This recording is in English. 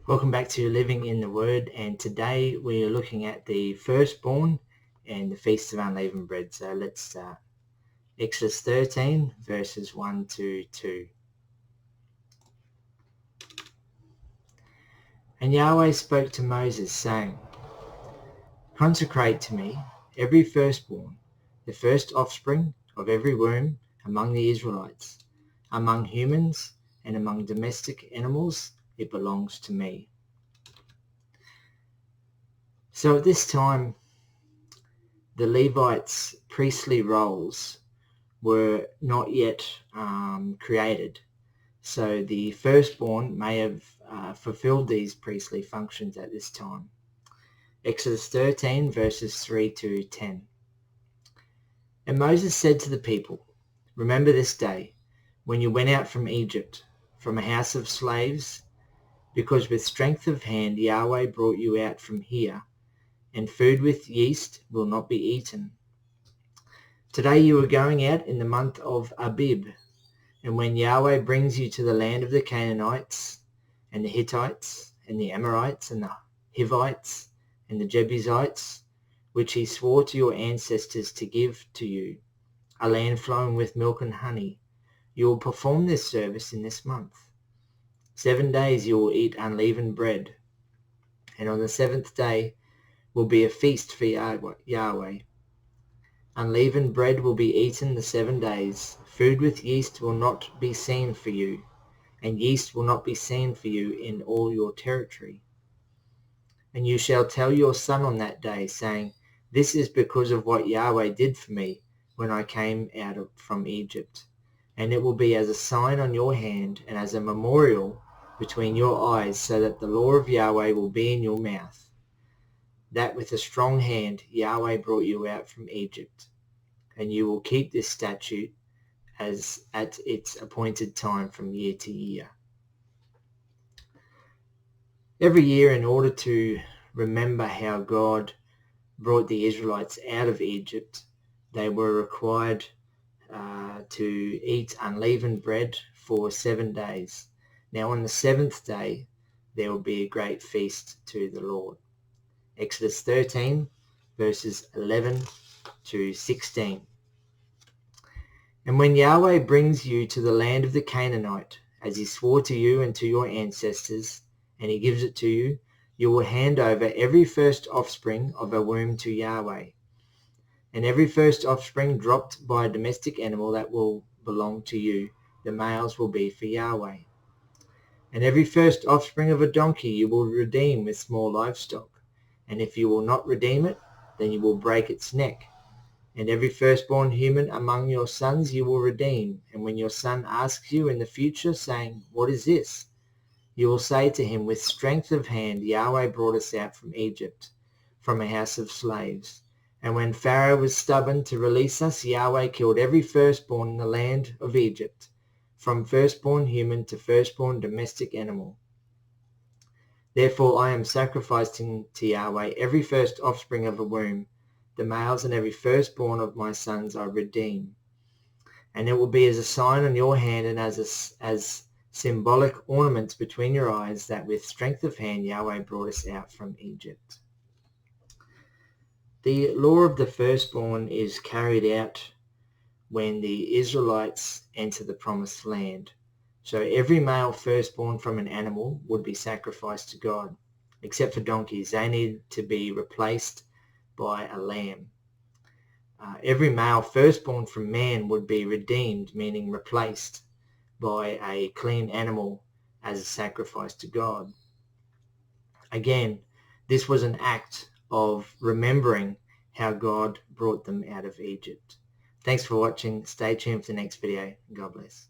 Welcome back to Living in the Word, and today we are looking at the Firstborn and the Feast of Unleavened Bread. So let's Exodus 13 verses 1 to 2. And Yahweh spoke to Moses, saying, Consecrate to me every firstborn, the first offspring of every womb among the Israelites, among humans and among domestic animals, it belongs to me. So at this time, the Levites' priestly roles were not yet created. So the firstborn may have fulfilled these priestly functions at this time. Exodus 13 verses 3 to 10. And Moses said to the people, Remember this day when you went out from Egypt, from a house of slaves, because with strength of hand Yahweh brought you out from here, and food with yeast will not be eaten. Today you are going out in the month of Abib, and when Yahweh brings you to the land of the Canaanites, and the Hittites, and the Amorites, and the Hivites, and the Jebusites, which he swore to your ancestors to give to you, a land flowing with milk and honey, you will perform this service in this month. 7 days you will eat unleavened bread, and on the seventh day will be a feast for Yahweh. Unleavened bread will be eaten the 7 days. Food with yeast will not be seen for you, and yeast will not be seen for you in all your territory. And you shall tell your son on that day, saying, This is because of what Yahweh did for me when I came out from Egypt. And it will be as a sign on your hand and as a memorial between your eyes, so that the law of Yahweh will be in your mouth, that with a strong hand Yahweh brought you out from Egypt. And you will keep this statute as at its appointed time from year to year. Every year, in order to remember how God brought the Israelites out of Egypt, they were required to eat unleavened bread for 7 days. Now on the seventh day, there will be a great feast to the Lord. Exodus 13, verses 11 to 16. And when Yahweh brings you to the land of the Canaanite, as he swore to you and to your ancestors, and he gives it to you, you will hand over every first offspring of a womb to Yahweh. And every first offspring dropped by a domestic animal that will belong to you, the males will be for Yahweh. And every first offspring of a donkey you will redeem with small livestock. And if you will not redeem it, then you will break its neck. And every firstborn human among your sons you will redeem. And when your son asks you in the future, saying, What is this? You will say to him, With strength of hand Yahweh brought us out from Egypt, from a house of slaves. And when Pharaoh was stubborn to release us, Yahweh killed every firstborn in the land of Egypt, from firstborn human to firstborn domestic animal. Therefore I am sacrificing to Yahweh every first offspring of a womb. The males and every firstborn of my sons I redeem. And it will be as a sign on your hand and as symbolic ornaments between your eyes, that with strength of hand Yahweh brought us out from Egypt. The law of the firstborn is carried out when the Israelites enter the promised land. So every male firstborn from an animal would be sacrificed to God, except for donkeys. They need to be replaced by a lamb. Every male firstborn from man would be redeemed, meaning replaced, by a clean animal as a sacrifice to God. Again, this was an act of remembering how God brought them out of Egypt. Thanks for watching. Stay tuned for the next video. God bless.